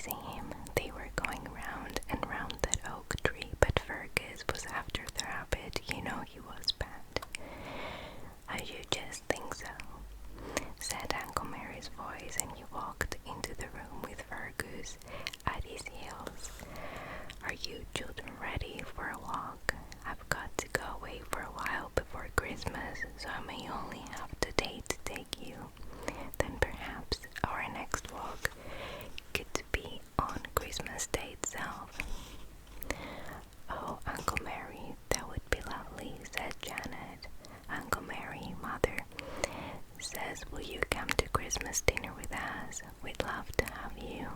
same. They were going round and round that oak tree, but Fergus was after the rabbit. You know he was bad. I should just think so, said Uncle Mary's voice, and he walked into the room with Fergus at his heels. Are you children ready for a walk? I've got to go away for a while before Christmas, so I may only have the day to take you. Then perhaps our next walk could be on Christmas Day itself. Oh, Uncle Mary, that would be lovely, said Janet. Uncle Mary, Mother says, will you come to Christmas dinner with us? We'd love to have you.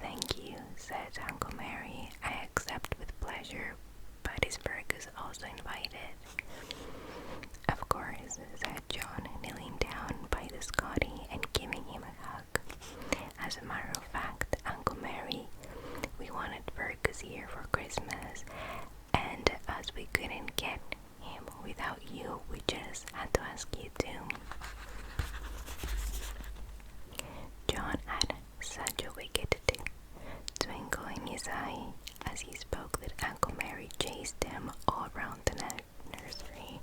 Thank you, said Uncle Mary. I accept with pleasure, but is Fergus also invited? Of course, said John, kneeling down by the Scotty and giving him a hug. As a matter of fact, Uncle Mary, we wanted Fergus here for Christmas, and as we couldn't get him without you, we just had to ask you to. John had such a wicked twinkle in his eye as he spoke that Uncle Mary chased him all around the nursery.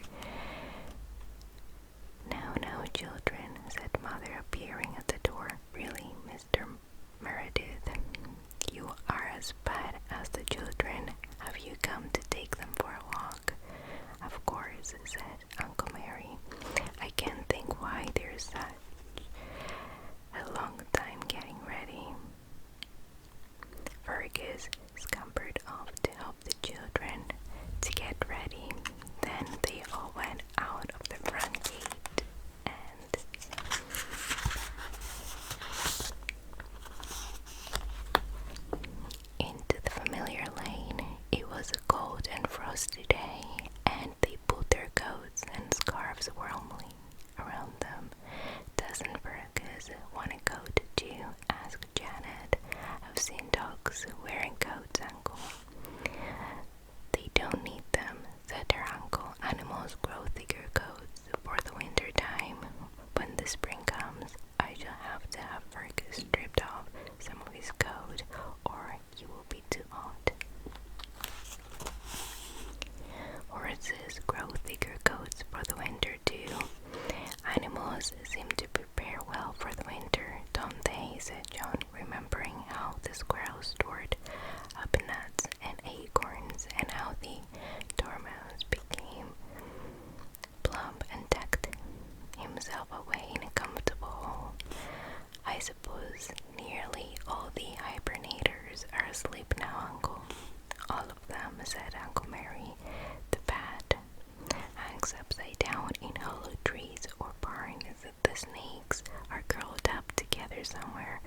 Now, children, said Mother, appearing at the door. Really, Mr. Meredith, you are as bad as the children. Have you come to take them for a walk? Of course, said Uncle Mary. I can't think why there's such a long time getting ready. Fergus scampered off to help the children to get ready. Then they all went out of the front gate and into the familiar lane. It was a cold and frosty day, and they put their coats and scarves warmly around them. Doesn't Fergus want a coat too? Asked Janet. I've seen dogs wearing coats, Uncle. They don't need them, said her uncle. Animals grow thicker coats for the winter time. When the spring comes, I shall have to have Fergus stripped off some of his coat, or he will be too hot. Horses grow thicker coats for the winter too. Animals seem to prepare well for the winter, don't they? Said John, remembering how the squirrels stored up nuts and acorns, and how the dormouse became plump and tucked himself away in a comfortable hole. I suppose nearly all the hibernators are asleep now, Uncle. All of them, said Uncle Mary. The bat hangs upside down in hollow trees or barns. The snakes are curled up together somewhere.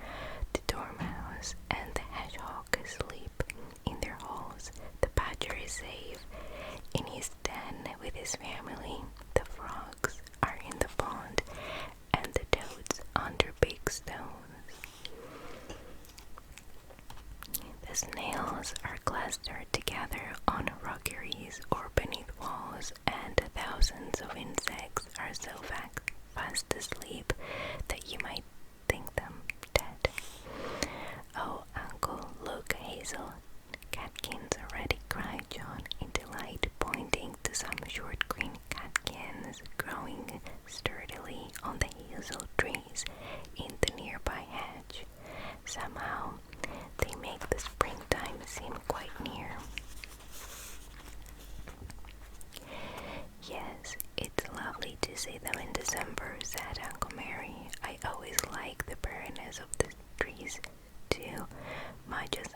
The dormouse and the hedgehog sleep in their holes. The badger is safe in his den with his family. The frogs are in the pond, and the toads under big stones. The snails are clustered together on rockeries or beneath walls, and thousands of insects are so fast asleep that you might think them dead. Oh, Uncle, look, Hazel. Catkins already, cried John in delight, pointing to some short green catkins growing sturdily on the hazel trees in the nearby hedge. Somehow, they make the springtime seem quite near. Yes, it's lovely to see them in December, said Uncle Mary. I always like the barrenness of the trees too, much as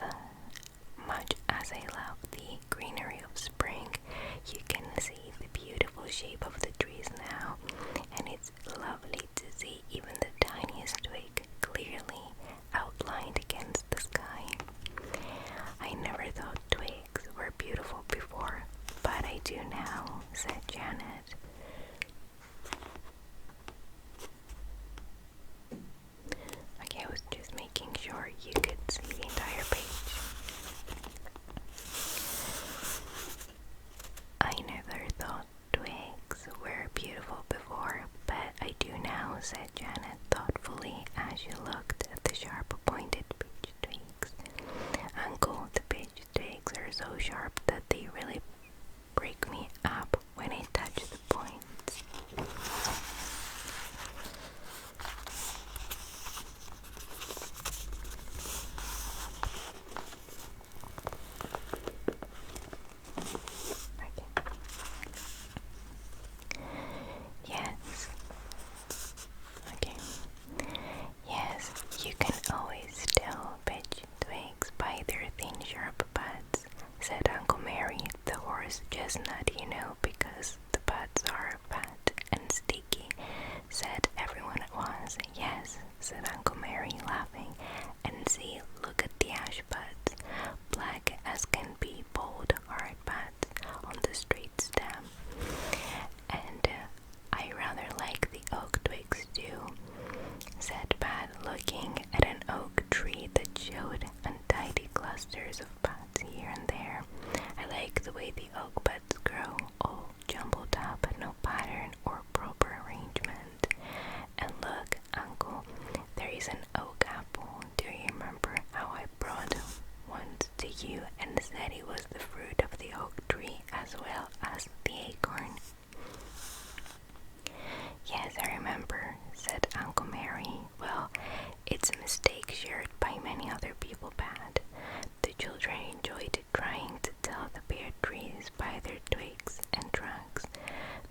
I love the greenery of spring. You can see the beautiful shape of the trees now, and it's lovely to see even the tiniest twig clearly outlined against the sky. I never thought twigs were beautiful before, but I do now, said Janet. Okay, I was just making sure you could see the entire page. I never thought twigs were beautiful before, but I do now, said Janet thoughtfully as she looked at the sharp-pointed peach twigs. are so sharp that they really break me up when I touch the points. Okay. Yes. Okay. Yes, you can always tell pitch twigs by their thin, sharp buds, said Uncle Mary, the horse chestnut, because the buds are fat and sticky, said everyone at once. Yes, said Uncle Mary, laughing, and see, look at the ash buds, black as can be, bold, hard buds on the straight stem. And I rather like the oak twigs too, said Pat, looking at an oak tree that showed untidy clusters of buds here and there. I like the way the oak buds grow, all jumbled up, no pattern or proper arrangement. And look, Uncle, there is an oak apple. Do you remember how I brought one to you and said it was the fruit of the oak tree as well as the acorn? Yes, I remember, said Uncle Mary. Well, it's a mistake shared by many other people, Pat. The children enjoyed trying to tell the pear trees by their twigs and trunks.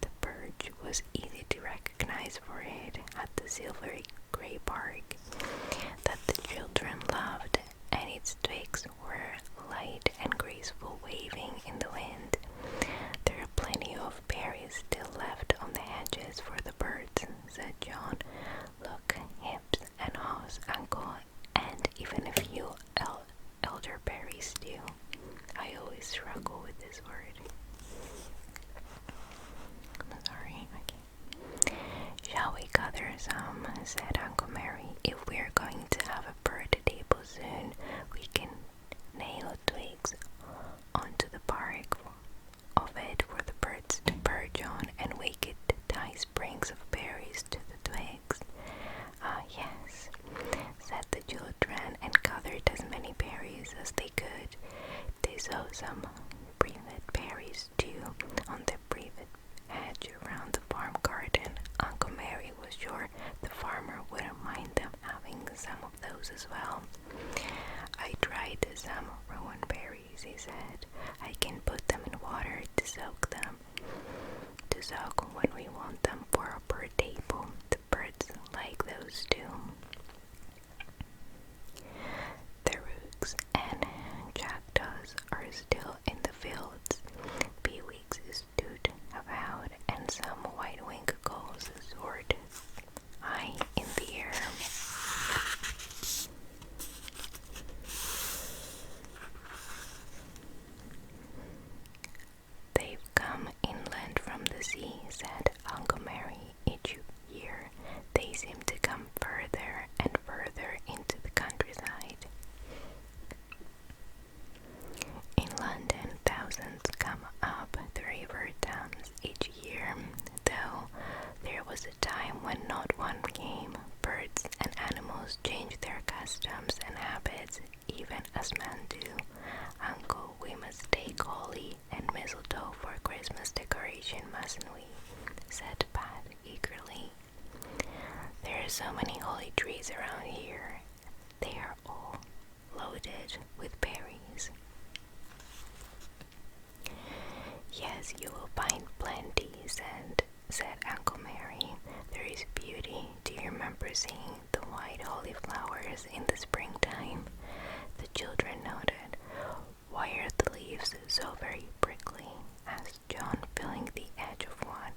The birch was easy to recognize, for it had the silvery gray bark that the children loved, and its twigs were light and graceful, waving in the wind. There are plenty of berries still left on the hedges for the birds, said John. Look, hips and haws, Uncle, and even a few elderberries too. I always struggle with this word. I'm sorry. Okay. Shall we gather some? Said Uncle Mary. If we're going to have a bird table soon, we can nail twigs onto the bark of it for the birds to perch on, and we could tie sprigs of berries to the twigs. Ah, yes, said the children, and gathered as many berries as they could. They saw some privet berries too on the privet hedge around the farm garden. Uncle Mary was sure the farmer wouldn't mind them having some of those as well. I tried some rowan berries, he said. I can put them in water to soak when we want them for a bird table. The birds like those too. The rooks and jackdaws are still in the fields. Peewits stood about, and some white-winged gulls soared high in the air. They've come inland from the sea, said Uncle Mary. Each year they seem to come further and further into the countryside. In London, thousands come up the river Thames each year, though there was a time when not one came. Birds and animals change their customs and habits, even as men do. Uncle, we must take holly and mistletoe for Christmas decoration, mustn't we? Said Pat eagerly. There are so many holly trees around here. They are all loaded with berries. Yes, you will find plenty, said Uncle Mary. There is beauty. Do you remember seeing the white holly flowers in the springtime? The children noted. Why are the leaves so very prickly? Asked John, feeling the edge of one.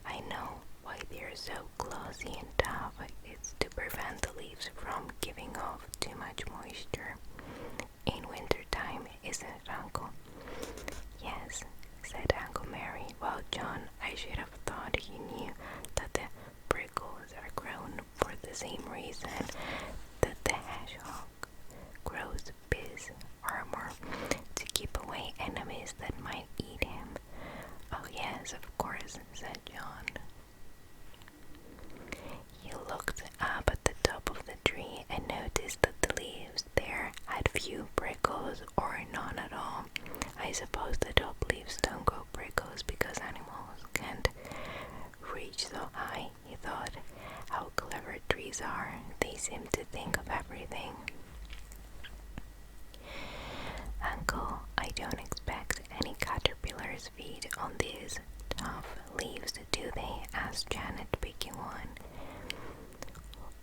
I know why they are so glossy and tough. It's to prevent the leaves from giving off too much moisture. In wintertime, isn't it, Uncle? Yes, said Uncle Mary. Well, John, I should have thought you knew that the prickles are grown for the same reason that the hedgehog grows his armor, to keep away enemies that might eat him. Oh yes, of course, said John. He looked up at the top of the tree and noticed that the leaves there had few prickles or none at all. suppose the top leaves don't grow prickles because animals can't reach so high, he thought. How clever trees are. They seem to think of everything. Uncle, I don't expect any caterpillars feed on these tough leaves, do they? Asked Janet, picking one.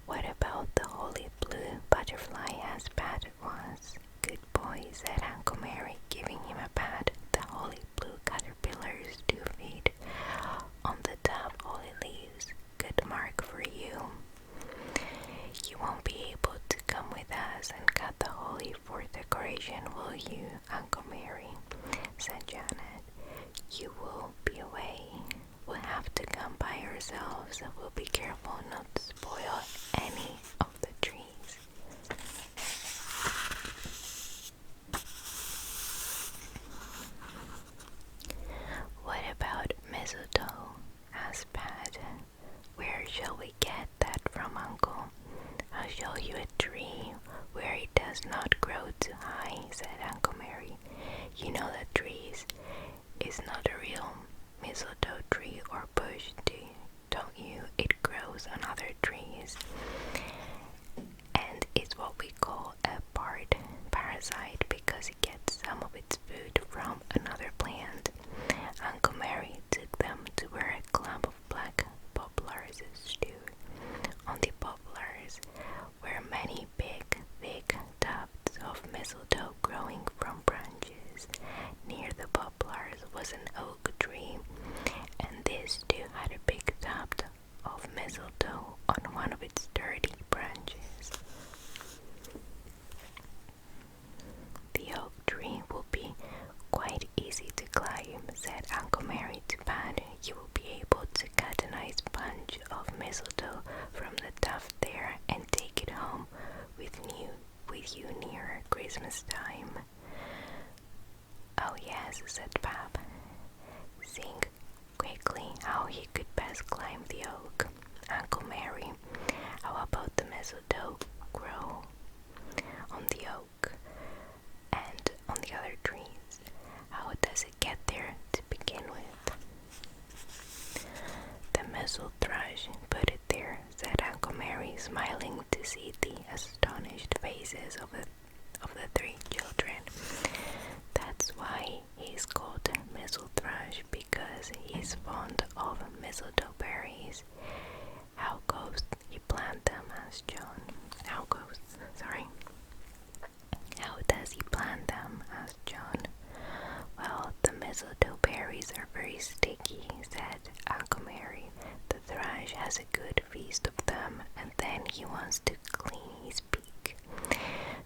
What about the holy blue butterfly? Asked Pat. Was. Good boy, said Uncle Mary, giving him a pat. The holy blue caterpillars do feed on the tough holy leaves. Good mark for you. You won't be able to come with us and cut the holly for decoration, will you, Uncle Mary? Said Janet. You will be away. We'll have to come by ourselves. We'll be careful not to spoil any of the trees. What about mistletoe? Asked Pat. Where shall we get that from, Uncle? I'll show you a tree where it does not grow too high, said Uncle Mary. You know that trees is not a real mistletoe tree or bush, don't you? It grows on other trees and it's what we call a parasite because it gets some of its food from another plant. Uncle Mary took them to where a clump of black poplars stood. On the poplars were many big, thick tufts of mistletoe growing from branches. Near the poplars was an oak tree, and this too had a big tuft of mistletoe on one of its sturdy branches. The oak tree will be quite easy to climb, said Uncle Mary to Pat. You will be able to cut a nice bunch of mistletoe from the tuft there and take it home with you near Christmas time. Oh yes, said Pap, seeing quickly how he could best climb the oak. Uncle Mary, how about the mistletoe grow on the oak and on the other trees? How does it get there to begin with? The mistletoe thrush put it there, said Uncle Mary, smiling to see the astonished faces of the three children. That's why he's called mistletoe thrush, because he's fond of mistletoe berries. How goes he plant them? Asked John. How does he plant them? Asked John. Well, the mistletoe berries are very sticky, said Uncle Mary. The thrush has a good feast of them, and then he wants to clean his beak.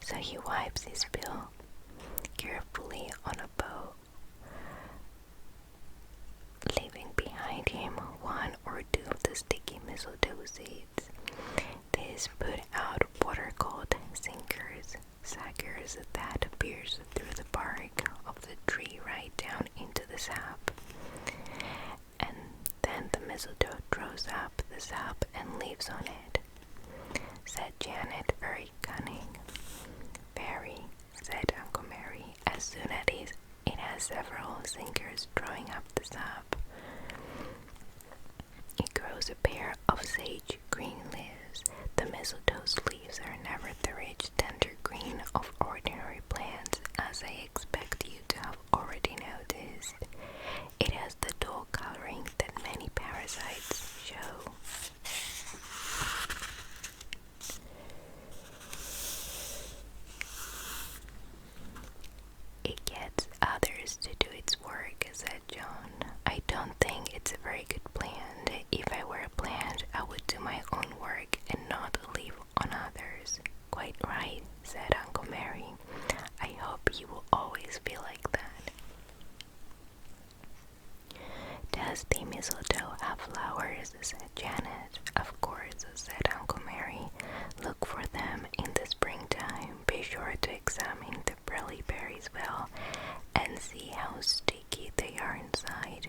So he wipes his bill carefully on a bow, leaving behind him one or two of the sticky mistletoe seeds. These put out what are called saggers that pierce through the bark of the tree right down into the sap. And then the mistletoe throws up the sap and leaves on it, said Janet. Very cunning. Very, said Uncle Mary. As soon as it has several singers throwing up the sap, it grows a pair of sage green leaves. The mistletoe's leaves are never the rich tender green of ordinary plants, as I expect you to have already noticed. It has the dull coloring that many parasites show. It gets others to do its work, said John. I don't think it's a very good plan. If I were a plant, I would do my own work and not leave on others. Quite right, said Uncle Mary. I hope you will always be like that. Does the mistletoe have flowers? Said Janet. Of course, said Uncle Mary. Look for them in the springtime. Be sure to examine the pearly berries well and see how sticky they are inside.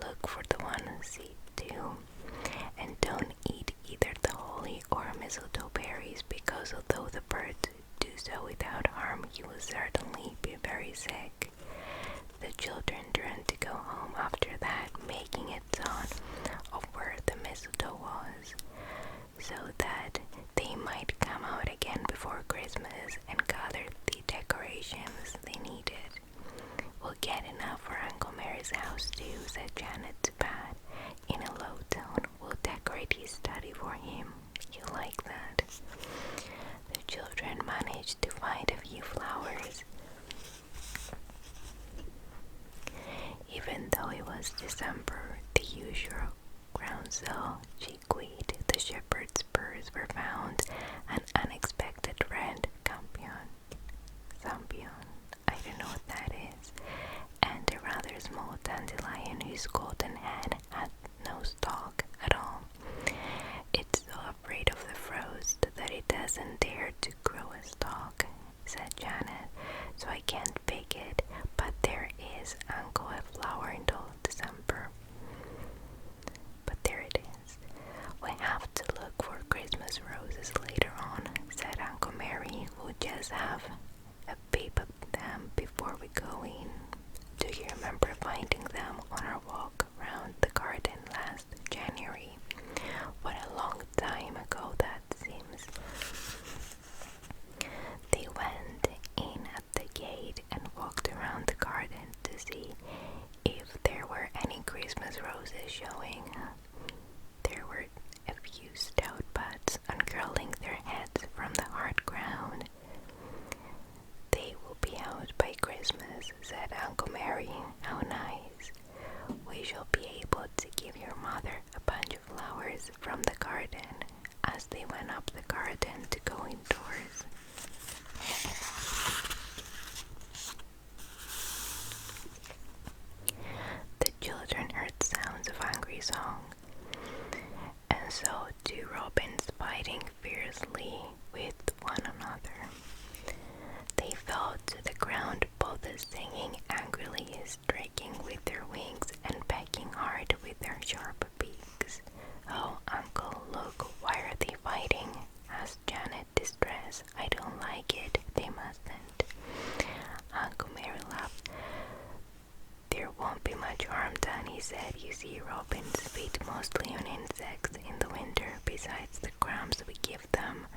Look for the one seed too. And don't eat either the holly or mistletoe berries, because although the birds do so without harm, you will certainly be very sick. the children turned to go home after that, making a town of where the mistletoe was, so that they might come out again before Christmas and gather the decorations they needed. "We'll get enough for Uncle Mary's house too," said Janet to Pat. In a low tone, "We'll decorate his study for him. You like that?" The children managed to find a few flowers. Even though it was December, the usual groundsel, chickweed, the shepherd's purse were found, an unexpected red campion, I don't know what that is, and a rather small dandelion whose golden head had no stalk at all. "It's so afraid of the frost that it doesn't dare to grow a stalk," said Janet, "so I can't pick it, but there is Uncle a flower until December." "But there it is. We have to look for Christmas roses later on," said Uncle Mary. "We'll just have a peep at them before we go in. Do you remember finding them on our walk around the garden last January? What a long time ago that seems." They went in at the gate and walked around the garden to see if there were any Christmas roses showing. There were a few stout buds uncurling their heads from the hard ground. "They will be out by Christmas," said Uncle Mary. "How nice. We shall be able to give your mother a bunch of flowers from the garden," as they went up the garden to go indoors. The children heard sounds of angry song, and saw two robins fighting fiercely with one another. They fell to the ground, both singing angrily, striking with their wings, and pecking hard with their sharp beaks. "Oh, Uncle, look, why are they fighting?" asked Janet, distressed. "I don't like it. They mustn't." Uncle Mary laughed. "There won't be much harm done," he said. "You see, robins feed mostly on insects in the winter, besides the crumbs we give them,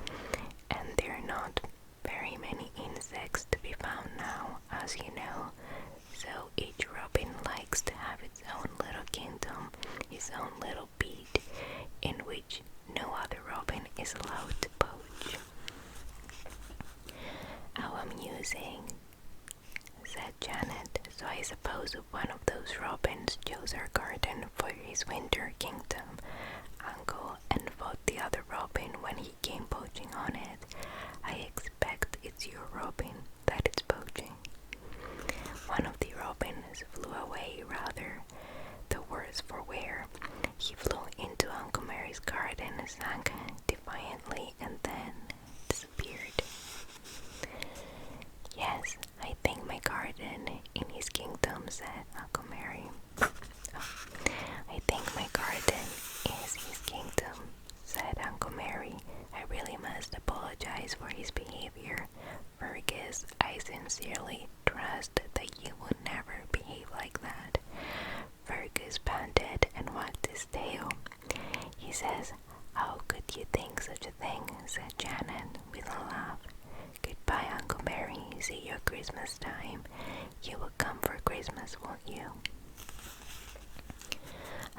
and there are not very many insects to be found now, as you know. So each robin likes to have its own little kingdom, his own little beat, in which no other robin is allowed to poach." "How amusing," said Janet. "So I suppose one of those robins chose our garden for his winter kingdom, Uncle, and fought the other robin when he came poaching on it. I expect it's your robin that it's poaching." One of the robins flew away, rather the worse for wear. He flew into Uncle Mary's garden, sank defiantly, and then disappeared. "Yes, I think my garden in his kingdom," said Uncle Mary. "I think my garden is his kingdom," said Uncle Mary. "I really must apologize for his behavior. Fergus, I sincerely trust that you would never behave like that." Fergus panted and wagged his tail. "He says, 'How could you think such a thing?'" said Janet with a laugh. "Goodbye, Uncle Mary. See you at Christmas time. You will come for Christmas, won't you?"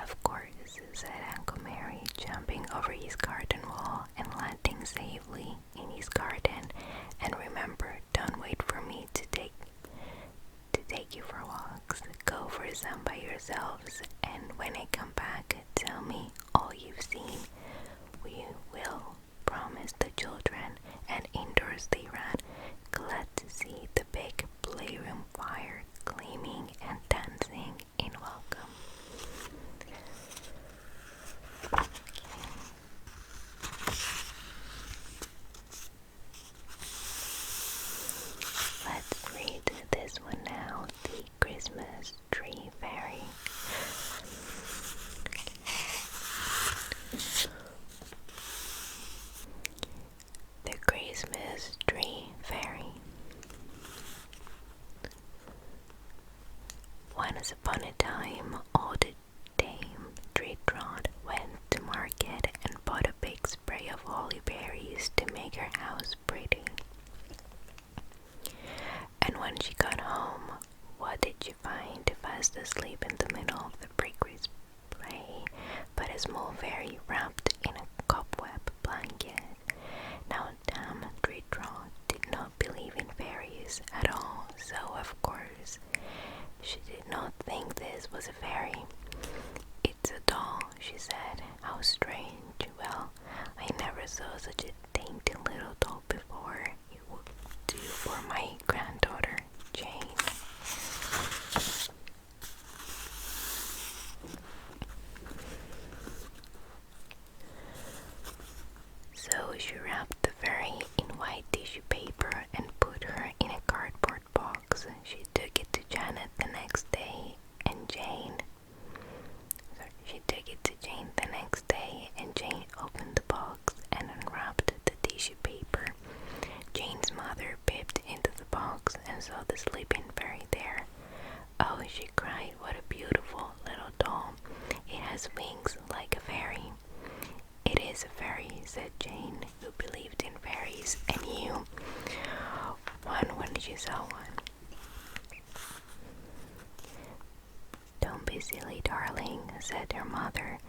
"Of course," said Uncle Mary, jumping over his garden wall and landing safely in his garden. "And remember, don't wait for me to take you for walks. Go for some by yourselves, and when I come back, tell me all you've seen." "We will," promised the children, and indoors they ran, glad to see the big playroom fire gleaming and dancing in welcome. Let's read this one now, The Christmas Tree Fairy. Once upon a time, old Dame Treetrot went to market and bought a big spray of holly berries to make her house pretty. And when she got home, what did she find fast asleep in the middle of the prickly spray but a small fairy wrapped in a cobweb blanket? Now Dame Treetrot did not believe in fairies at all, so of course she did not think this was a fairy. "It's a doll," she said. "How strange. Well, I never saw such a dainty little doll before. It would do for my granddaughter, Jane." So she wrapped the fairy in white tissue paper and put her in a cardboard box. She took it to Janet the next day, and Jane opened the box and unwrapped the tissue paper. Jane's mother peeped into the box and saw the sleeping fairy there. "Oh," she cried, "what a beautiful little doll. It has wings like a fairy." "It is a fairy," said Jane, who believed in fairies and knew one when she saw one. "Don't be silly, darling," said her mother.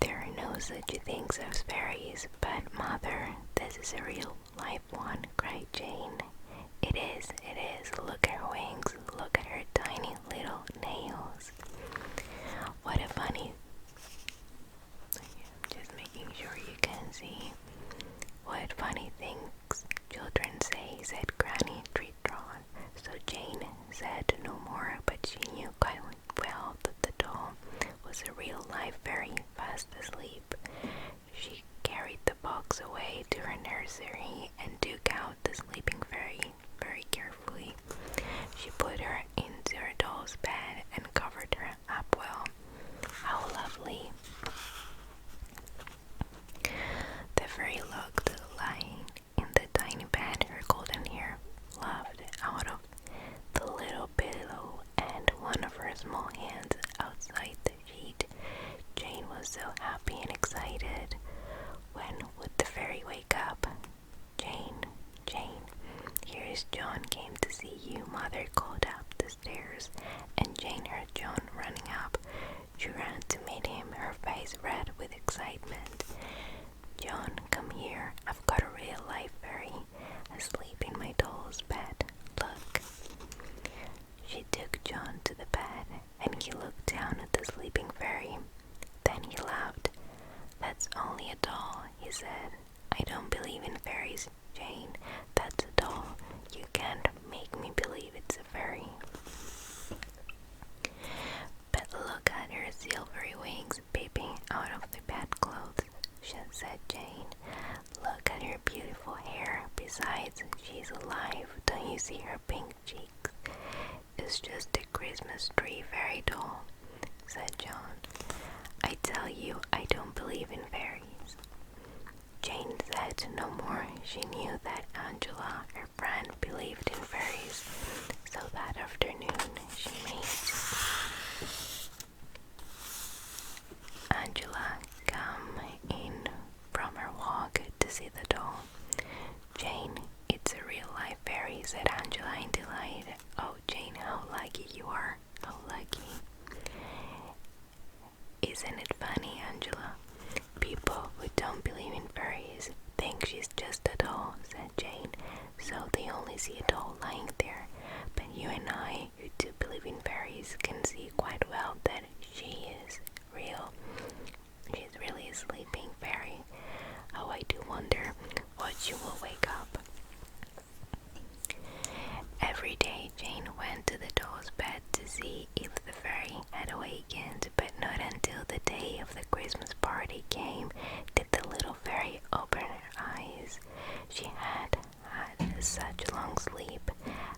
"There are no such things as fairies." "But, Mother, this is a real live one," cried Jane. It is. Look at her wings. Look at her tiny little nails." What a funny... Just making sure you can see. "What funny things children say," said Granny Treetrot. So Jane said no more, but she knew quite well that the doll was a real live fairy fast asleep. She carried the box away to her nursery and took out the sleeping fairy very carefully. She put her into her doll's bed and covered her up well. How lovely! The fairy looked, lying in the tiny bed, her golden hair fluffed out of the little pillow and one of her small hands outside the sheet. Jane was so happy and excited. When would the fairy wake up? Jane, here's John came to see you," Mother called up the stairs, and Jane heard John running up. She ran to meet him, her face red with excitement. "John, come here. I've got a real life fairy asleep in my doll's bed. Look." She took John to the bed, and he looked down at the sleeping fairy. Then he laughed. "That's only a doll," he said. "I don't believe in fairies, Jane. That's a doll. You can't make me believe it's a fairy." "But look at her silvery wings peeping out of the bedclothes," said Jane. "Look at her beautiful hair. Besides, she's alive. Don't you see her pink cheeks?" "It's just a Christmas tree fairy doll," said John. "I tell you, I don't believe in fairies." Jane said no more. She knew that Angela, her friend, believed in fairies, so that afternoon she made Angela come in from her walk to see the doll. "Jane, it's a real life fairy," said Angela in delight. "Oh, Jane, how lucky you are. How lucky." "Isn't it funny, Angela? People who don't believe in fairies think she's just a doll," said Jane, "so they only see a doll lying there. But you and I, who do believe in fairies, can see quite well that she is real. She's really a sleeping fairy. Oh, I do wonder what she will wake up." Every day Jane went to the doll's bed to see if the fairy had awakened, but not until the day of the Christmas party came did the little fairy open her eyes. She had had such long sleep.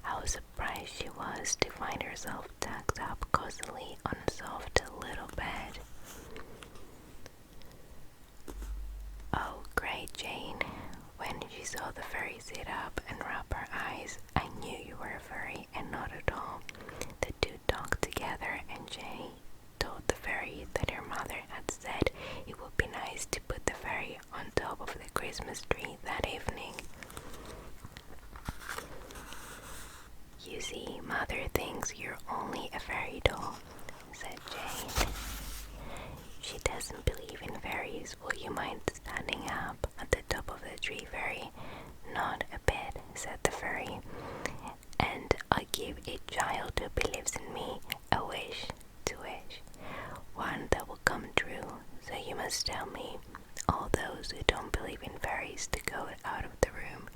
How surprised she was to find herself tucked up cozily on a soft little bed. "Oh," cried Jane, when she saw the fairy sit up and rub her eyes, "I knew you were a fairy and not a doll." The two together, and Jane told the fairy that her mother had said it would be nice to put the fairy on top of the Christmas tree that evening. You see, Mother thinks you're only a fairy doll, said Jane. She doesn't believe in fairies. Will you mind standing up at the top of the tree, fairy? Not a bit, said the fairy. And I give each child who believes in me a wish to wish, one that will come true. So you must tell me, all those who don't believe in fairies, to go out of the room,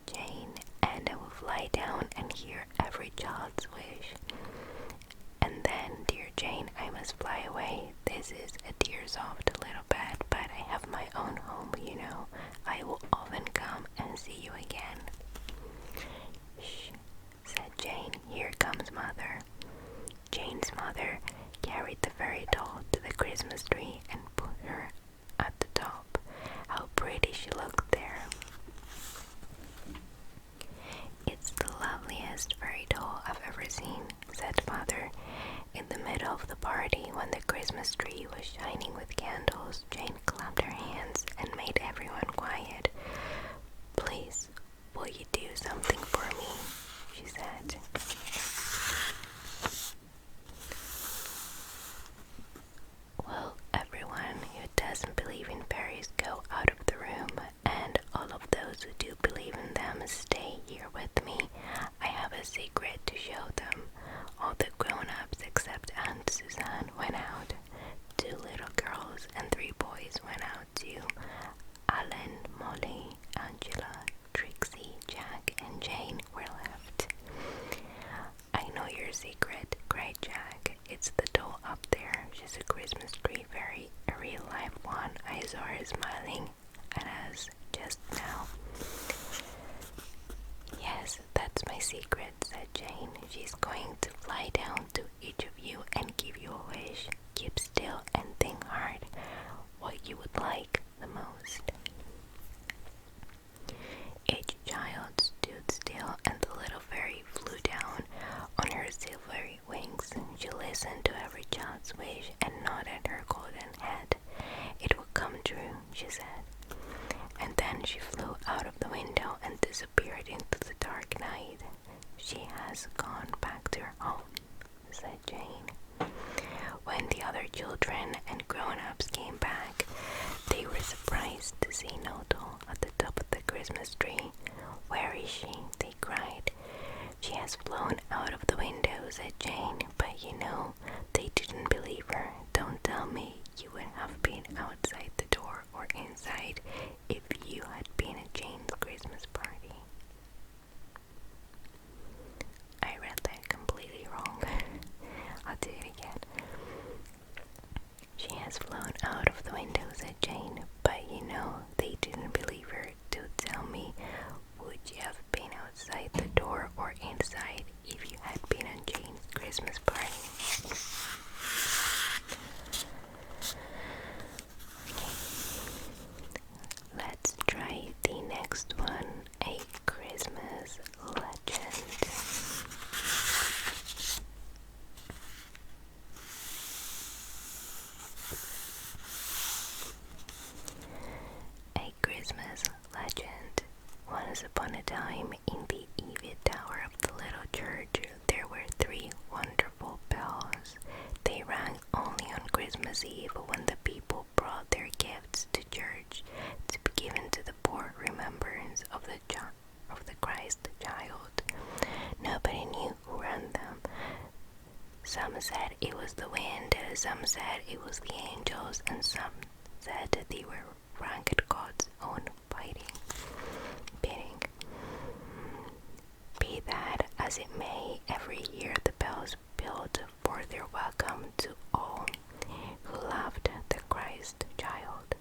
Jane, and I will fly down and hear every child's wish. And then, dear Jane, I must fly away. This is a dear soft little bed, but I have my own home, you know. I will often come and see you again. Shh, said Jane. Here comes Mother. Jane's mother carried the fairy doll to the Christmas tree and put her at the top. How pretty she looked there. It's the loveliest fairy doll I've ever seen, said Mother. In the middle of the party, when the Christmas tree was shining with candles, Jane clapped her hands and made everyone quiet. Please, will you do something for me? She said. Will everyone who doesn't believe in fairies go out of the room, and all of those who do believe in them stay here with me? I have a secret to show them. All the grown-ups except Aunt Suzanne went out. 2 little girls and 3 boys went out too. Alan, Molly, Angela, Trixie, Jack, and Jane were left. I know your secret, cried Jack. It's the doll up there. She's a Christmas tree fairy, a real-life one. I saw her smiling at us just now. Yes, that's my secret, said Jane. She's going to fly down to each of you and give you a wish. Keep still and think hard what you would like the most. Each child stood still, and the little fairy flew down on her silvery wings. She listened to every child's wish and nodded her golden head. It will come true, she said. And then she flew out of the window and disappeared into the dark night. She has gone back to her home, said Jane. When the other children and grown-ups came back, they were surprised to see no doll at the top of the Christmas tree. Where is she? They cried. She has flown out of the window, said Jane, but you know, they didn't believe her. Don't tell me you would have been outside the door or inside if you had been at Jane's Christmas party. I read that completely wrong. I'll do it again. She has flown out of the window, said Jane, but you know, they didn't believe her. Don't tell me, would you have been outside the door or inside if you had been at Jane's Christmas party? Let's try the next one, a Christmas legend. A Christmas legend. Once upon a time, in the Eve Tower of the little church, there were 3 wonderful bells. They rang only on Christmas Eve when the people brought their gifts to church to be given to the poor remembrance of the Christ child. Nobody knew who rang them. Some said it was the wind, some said it was the angels, and some said that they were rang at God's own bidding. Be that as it may, every year the bells pealed for their welcome to all who loved the Christ child.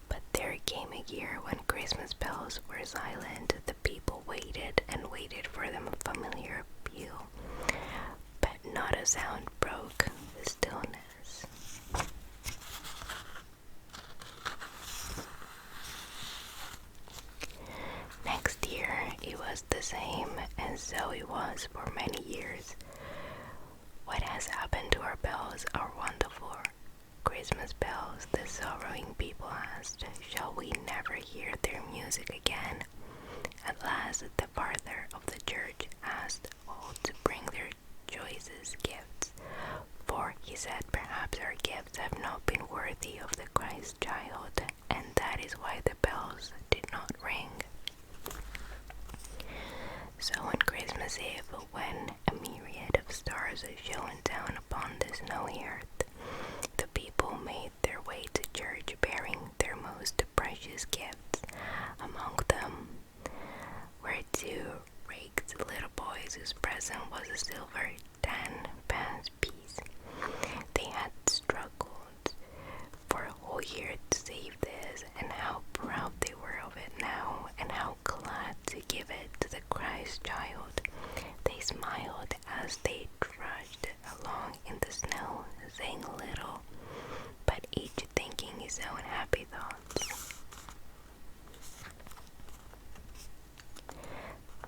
But there came a year when Christmas bells were silent. The people waited and waited for the familiar peal, but not a sound broke the stillness. Next year it was the same, and so it was for asked, "Shall we never hear their music again?" At last, the father of the church asked all to bring their choicest gifts, for he said, "Perhaps our gifts have not been worthy of the Christ child, and that is why the bells did not ring." So on Christmas Eve, when a myriad of stars shone down upon the snowy earth, the people made their way to church bearing their most precious gifts. Among them were two raked little boys whose present was a silver 10-pence piece. They had struggled for a whole year to save this, and how proud they were of it now, and how glad to give it to the Christ child. They smiled as they trudged along in the snow, saying little, but each thinking his own happy thoughts.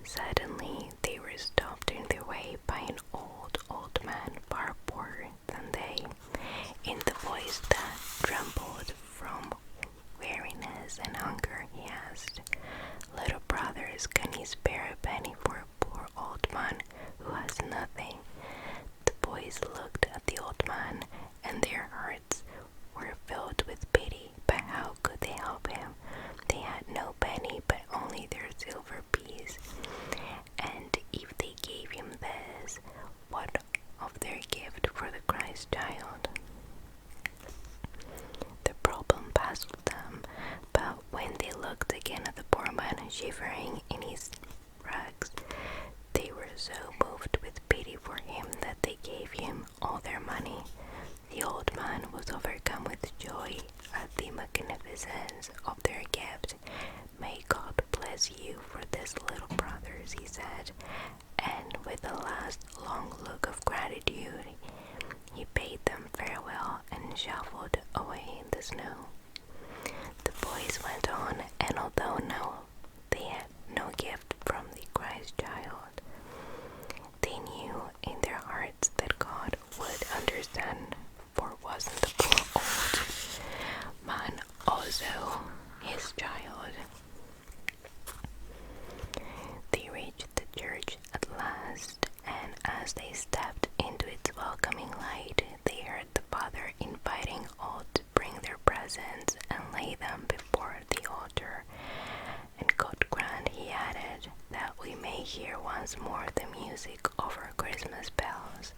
Suddenly, they were stopped in their way by an old man, far poorer than they. In the voice that trembled from weariness and hunger, he asked, "Little brothers, can you spare a penny for a poor old man who has nothing?" The boys looked at the old man, and their hearts were filled with pity, but how could they help him? They had no penny, but only their silver piece. And if they gave him this, what of their gift for the Christ child? The problem puzzled them, but when they looked again at the poor man shivering in his rags, they were so moved with pity for him that they gave him all their money. The old man was overcome with joy at the magnificence of their gift. "May God bless you for this, little brothers," he said, and with a last long look of gratitude, he bade them farewell and shuffled away in the snow. The boys went on, and although now they had no gift from the Christ child, they knew in their hearts that God would understand, for wasn't the poor old man also his child? They reached the church at last, and as they stepped into its welcoming light, they heard the father inviting all to bring their presents and lay them before the altar. "And God grant," he added, "that we may hear once more the music of our Christmas bells."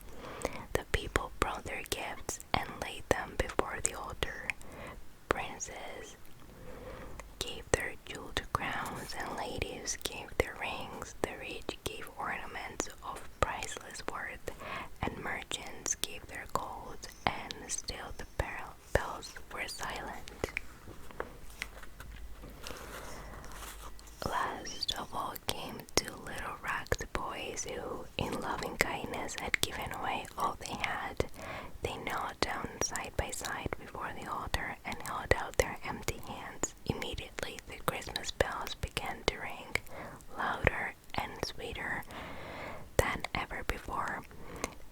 The people brought their gifts and laid them before the altar. Princes gave their jeweled crowns, and ladies gave their rings. The rich gave ornaments of priceless worth, and merchants gave their gold, and still the bells were silent. Last of all came two little ragged boys who, in loving kindness, had given away all they had. They knelt down side by side before the altar and held out their empty hands. Immediately the Christmas bells began to ring, louder and sweeter than ever before.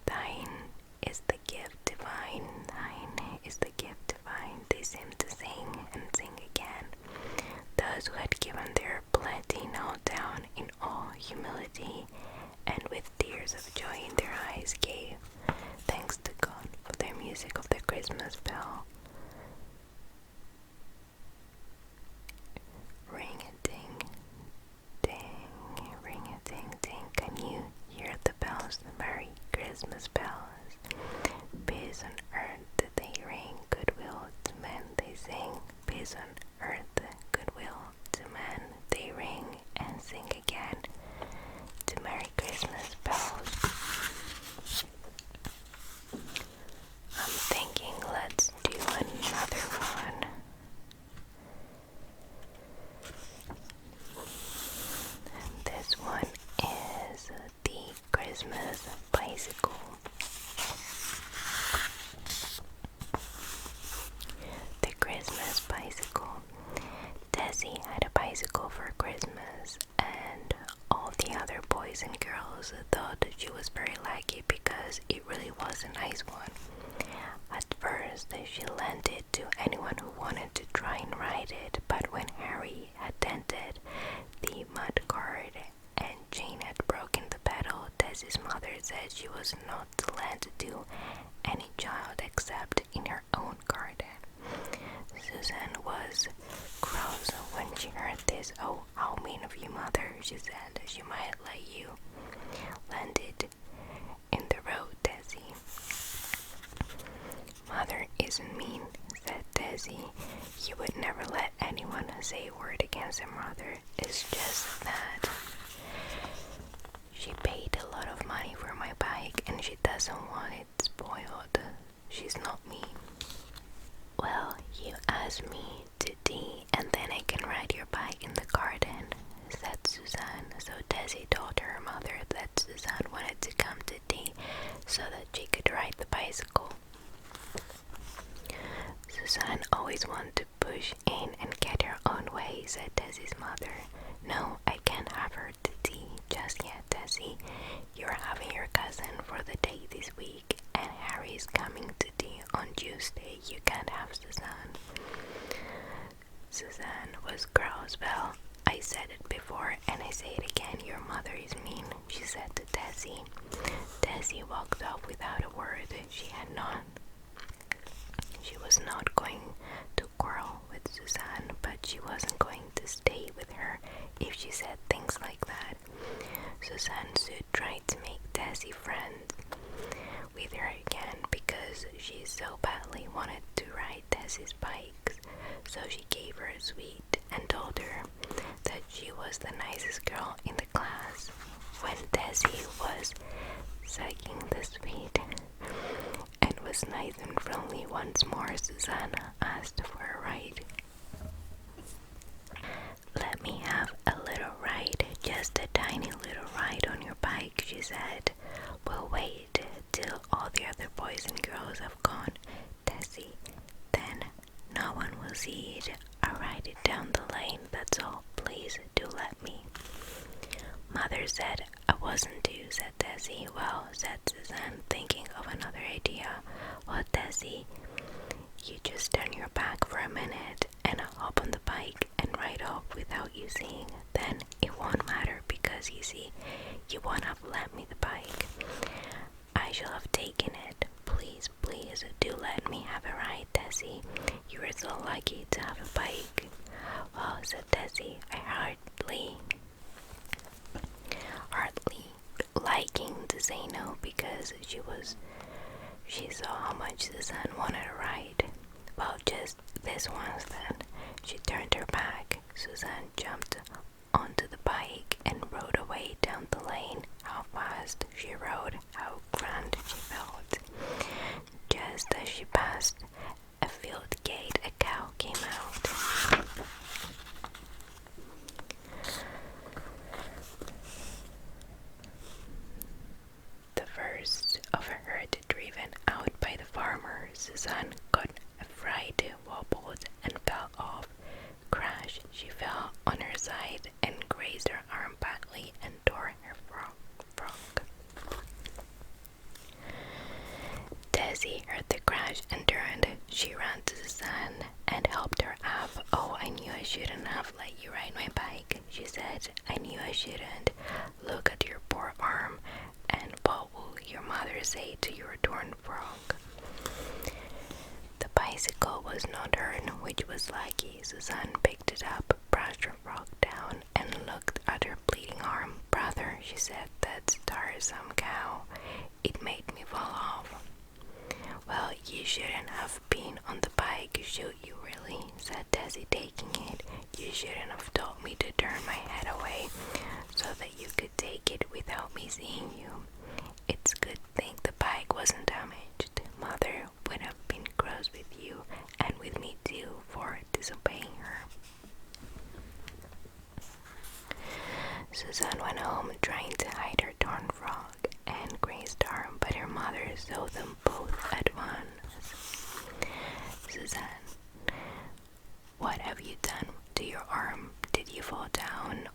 "Thine is the gift divine, thine is the gift divine," they seemed to sing and sing again. Those who had given their plenty knelt down in all humility, and with tears of joy in their eyes gave thanks to God for the music of the Christmas bell. Ring-a-ding, ding, ring-a-ding-ding. Can you hear the bells, the merry Christmas bells? Peace on earth they ring, goodwill to men they sing. Peace on earth, goodwill to men they ring, and sing again to merry Christmas bells. I'm thinking let's do another one. And this one is the Christmas bicycle. The Christmas bicycle. Desi had a bicycle for Christmas, and all the other boys and girls thought that she was very lucky because it really was a nice one. At first, she lent it to anyone who wanted to try and ride excited, but when Harry had dented the mud cart and Jane had broken the pedal, Desi's mother said she was not allowed to any child except in her own garden. Susan was cross when she heard this. "Oh, how mean of you, Mother," she said. "She might let you land it in the road, Desi." "Mother isn't mean," said Desi. "You would never let anyone say a word against her mother. It's just that she paid a lot of money for my bike and she doesn't want it spoiled. She's not mean." "Well, you ask me to tea and then I can ride your bike in the garden," said Suzanne. So Desi told her mother that Suzanne wanted to come to tea so that she could ride the bicycle. "Suzanne always wanted to push in and get her own way," said Desi's mother. "No, I can't have her to tea just yet, Desi. You're having your cousin for the day this week, and Harry's coming to tea on Tuesday. You can't have Suzanne." Suzanne was cross. "Well, I said it before and I say it again. Your mother is mean," she said to Desi. Desi walked off without a word. She was not going to quarrel with Suzanne, but she wasn't going to stay with her if she said things like that. Suzanne should try to make Desi friends with her again because she so badly wanted to ride Desi's bikes. So she gave her a sweet and told her that she was the nicest girl in the class. When Desi was sucking the sweet and was nice and friendly once more, Susanna asked for a ride. "Let me have a little ride, just a tiny little ride on your bike," she said. "We'll wait till all the other boys and girls have gone, Desi. Then no one will see it. I'll ride it down the lane, that's all. Please do let me." "Mother said I wasn't to," said Desi. "Well," said Suzanne, thinking of another idea. "Well, Desi, you just turn your back for a minute and I'll hop on the bike and ride off without you seeing. Then it won't matter because, you see, you won't have lent me the bike. I shall have taken it. Please, please do let me have a ride, Desi. You are so lucky to have a bike." "Well," said Desi, "I hardly liking to say no because she saw how much Suzanne wanted a ride. Well, just this once then." She turned her back. Suzanne jumped onto the bike and rode away down the lane. How fast she rode, how grand she felt. Just as she passed a field gate, a cow came out. The first of a herd driven out by the farmer. Suzanne got a fright, wobbled, and fell off. Crash! She fell on her side and grazed her arm badly and tore her frock. Desi heard the crash and turned. She ran to Suzanne and helped her up. "Oh, I knew I shouldn't have let you ride my bike," she said. "I knew I shouldn't. Look at your poor arm. And what will your mother say to your torn frock?" The bicycle was not hers, which was lucky. Suzanne picked it up, brushed her frock down, and looked at her bleeding arm. "Brother," she said, "that's tiresome cow. It made me fall off." "Well, you shouldn't have been on the bike, should you really?" said Desi, taking it. "You shouldn't have told me to turn my head away so that you could take it without me seeing you. It's a good thing the bike wasn't damaged. Mother would have been cross with you and with me too for disobeying her." Suzanne went home trying to hide her torn frock and grazed arm, but her mother saw them both at once. "Suzanne, what have you done to your arm? Did you fall down?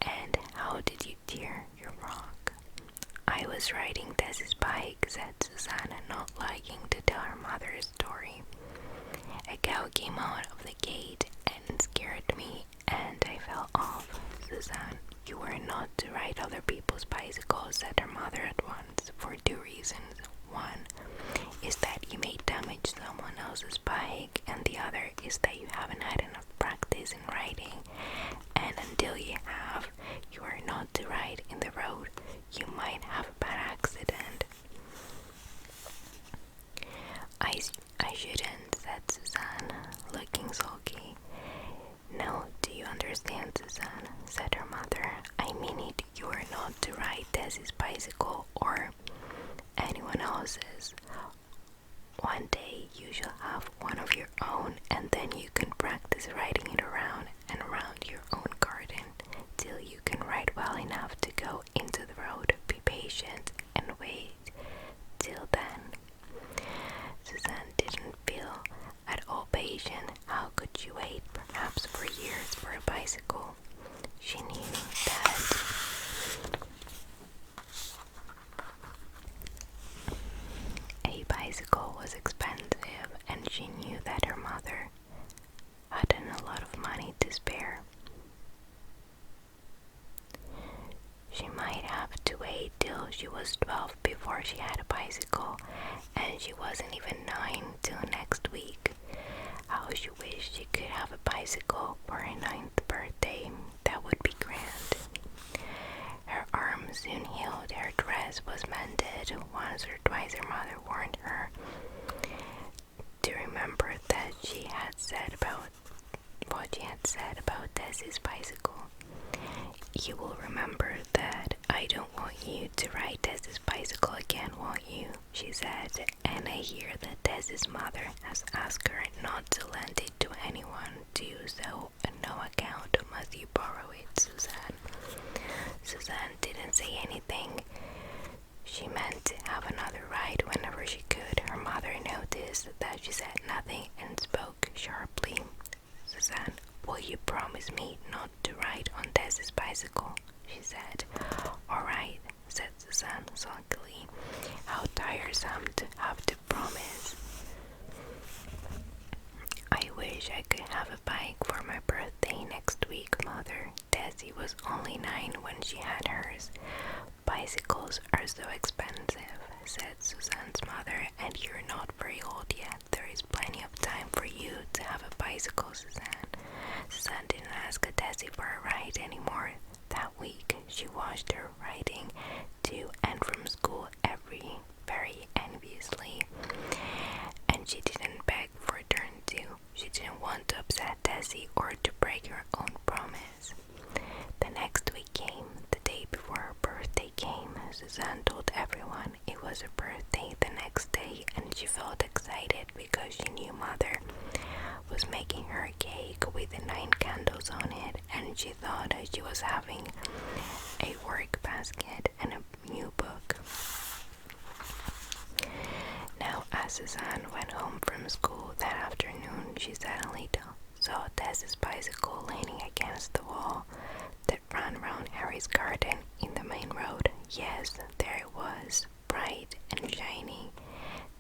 And how did you tear your frock?" "I was riding Desi's bike," said Susanna, not liking to tell her mother a story. "A cow came out of the gate and Suzanne. You are not to ride other people's bicycles, said her mother at once, for two reasons. One is that you may damage someone else's bike, and the other is that you haven't had enough practice in riding, and until you have, you are not to ride in the road. You might have a bad accident. I shouldn't, said Suzanne, looking sulky. No, do you understand, Suzanne? Said her mother. I mean it, you are not to ride Desi's bicycle or anyone else's. One day you shall have one of your own, and then you can practice riding it around and around your own garden till you can ride well enough to go into the road. Be patient and wait till then. Suzanne didn't feel at all patient. How could she wait, perhaps for years, for a bicycle? She knew that a bicycle was expensive, and she knew that her mother hadn't a lot of money to spare. She might have to wait till she was 12 before she had a bicycle, and she wasn't even 9 till next week. How she wished she could have a bicycle for her 9th birthday. That would be grand. Her arm soon healed, her dress was mended. Once or twice her mother warned her to remember that she had said about what she had said about Desi's bicycle. You will remember that I don't want you to ride Desi's bicycle again, won't you? She said, and I hear that Desi's mother has asked her not to lend it to anyone, too, so on no account must you borrow it, Suzanne. Suzanne didn't say anything. She meant to have another ride whenever she could. Her mother noticed that she said nothing and spoke sharply. Suzanne, will you promise me not to ride on Desi's bicycle? She said. All right, said Suzanne sulkily. How tiresome to have to promise. I wish I could have a bike for my birthday next week, Mother. Desi was only 9 when she had hers. Bicycles are so expensive, said Suzanne's mother, and you're not very old yet. There is plenty of time for you to have a bicycle, Suzanne. Suzanne didn't ask Desi for a ride anymore. That week, she watched her riding to and from school very enviously, and she didn't beg for a turn to. She didn't want to upset Desi or to break her own promise. The next week came, the day before her birthday came. Suzanne told everyone it was her birthday the next day, and she felt excited because she knew Mother was making her a cake with the 9 candles on it, and she thought she was having a work basket and a new book. Now, as Suzanne went home from school that afternoon, she suddenly saw Desi's bicycle leaning against the wall that ran round Harry's garden in the main road. Yes, there it was, bright and shiny.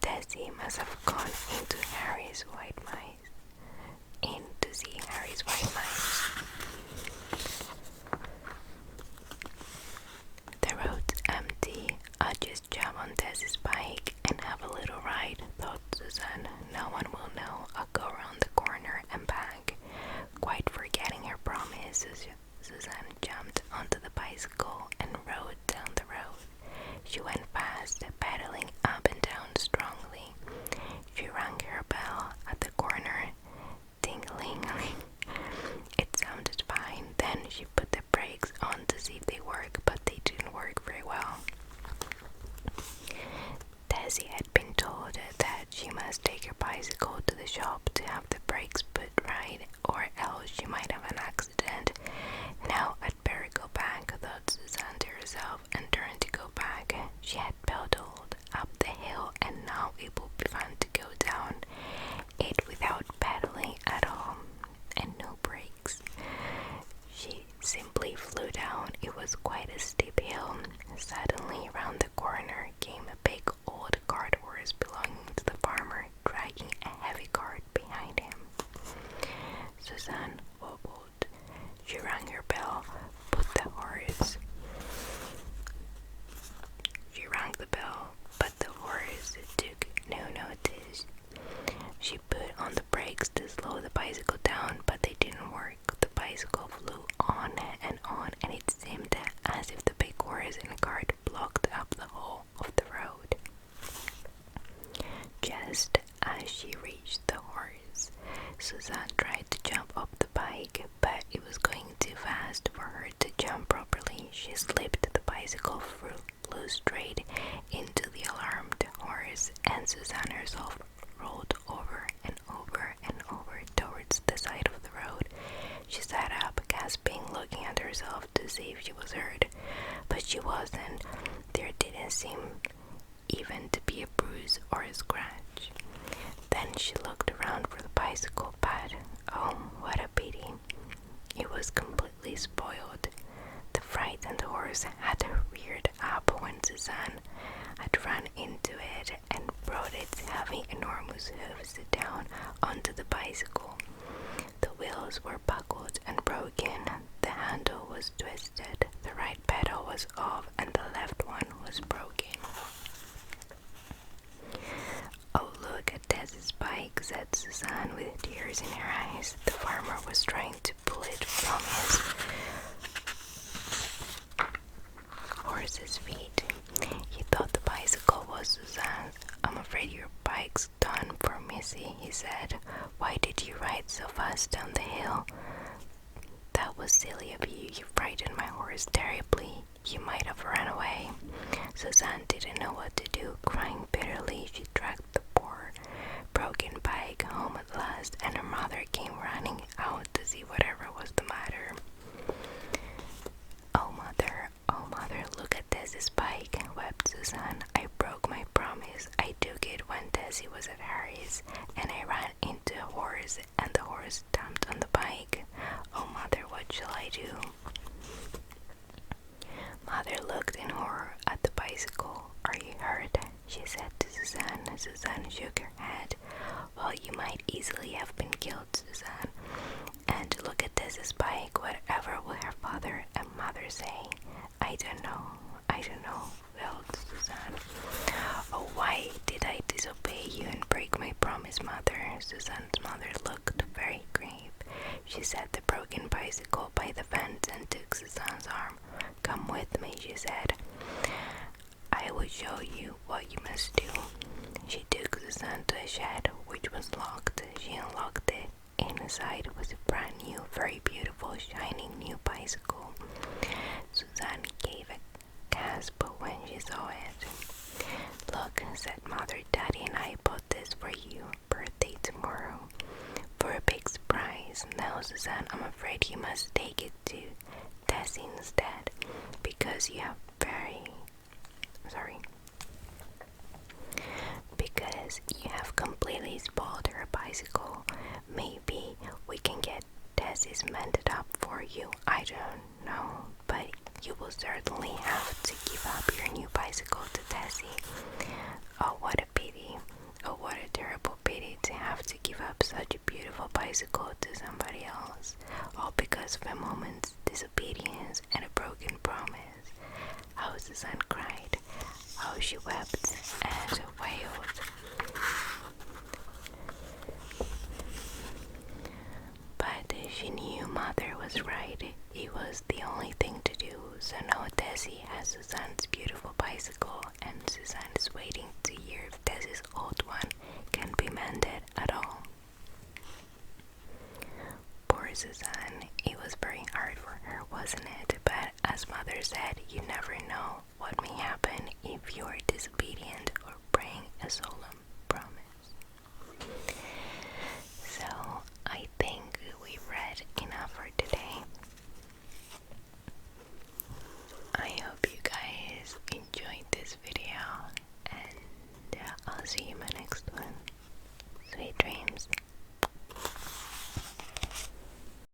Desi must have gone into Harry's white mice. In to see Harry's white mice. The road's empty. I'll just jump on Desi's bike and have a little ride, thought Suzanne. No one will know. I'll go around the corner and back. Quite forgetting her promise, Suzanne jumped onto the bicycle and rode down the road. She went fast, pedaling up and down strongly. She rang her bell at the corner. Ding-a-ling-a-ling. It sounded fine. Then she put the brakes on to see if they work, but they didn't work very well. Desi had been told that she must take her bicycle to the shop to have the brakes put right, or else she might have an accident. Now I'd better go back, thought Suzanne to herself, and turned to go back. She had pedaled up the hill, and now it would be fun to go down it without pedaling at all, and no brakes. She simply flew down. It was quite a steep hill. Suddenly, around the corner came a big old cart horse belonging to the farmer, dragging a heavy cart behind him. Suzanne wobbled. She rang her bell, bicycle flew on, and it seemed as if the big horse and cart blocked up the whole of the road. Just as she reached the horse, Suzanne tried to jump up the bike, but it was going too fast for her to jump properly. She slipped the bicycle, flew straight into the alarmed horse, and Suzanne herself rolled over and over and over towards the side of the road. She sat up, gasping, looking at herself to see if she was hurt, but she wasn't. There didn't seem even to be a bruise or a scratch. Then she looked around for the bicycle pad. Oh, what a pity. It was completely spoiled. The frightened horse had reared up when Suzanne had run into it and brought its heavy, enormous hooves down onto the bicycle. The wheels were buckled and broken, the handle was twisted, the right pedal was off, and the left one was broken. "Oh, look at Tess's bike," said Suzanne with tears in her eyes. The farmer was trying to pull it from his horse's feet. He thought the bicycle was Suzanne's. "I'm afraid your bike's done for, Missy," he said. "Why did you ride so fast down the hill?" "That was silly of you. You frightened my horse terribly. You might have run away." Suzanne didn't know what to do. Crying bitterly, she dragged the poor broken bike home at last, and her mother came running out to see whatever was the matter. Oh mother, look at Tess's bike," wept Suzanne. "I broke my promise. I took it when Tessie was at Harry's, and I ran into a horse, and the horse stamped on the bike. Oh mother, what shall I do?" Mother looked in horror at the bicycle. "Are you hurt?" she said to Suzanne. Suzanne shook her head. "Well, you might easily have been killed, Suzanne. And look at Tess's bike. Whatever will her father and mother say?" I don't know, wailed Suzanne. "Oh, why did I disobey you and break my promise, Mother?" Suzanne's mother looked very grave. She set the broken bicycle by the fence and took Suzanne's arm. "Come with me," she said. "I will show you what you must do." She took Suzanne to a shed which was locked. She unlocked it. Inside was a brand new, very beautiful, shining new bicycle. Suzanne gave a gasp when she saw it. "Look," said Mother, "Daddy and I bought this for you. Birthday tomorrow. For a big surprise. Now, Suzanne, I'm afraid you must take it to Tessie instead, because you have completely spoiled her bicycle. Maybe we can get Tessie's mended up for you. I don't know, but you will certainly have to give up your new bicycle to Tessie." Oh, what a pity. Oh, what a terrible pity to have to give up such a beautiful bicycle to somebody else, all because of a moment's disobedience and a broken promise. How Suzanne cried, how she wept and wailed. But she knew Mother was right. It was the only thing to do. So now Tessie has Suzanne's beautiful bicycle, and Suzanne is waiting to hear if Tessie's old one can be mended at all. Poor Suzanne, it was very hard for her, wasn't it? But as Mother said, you never know what may happen if you are disobedient or break a solemn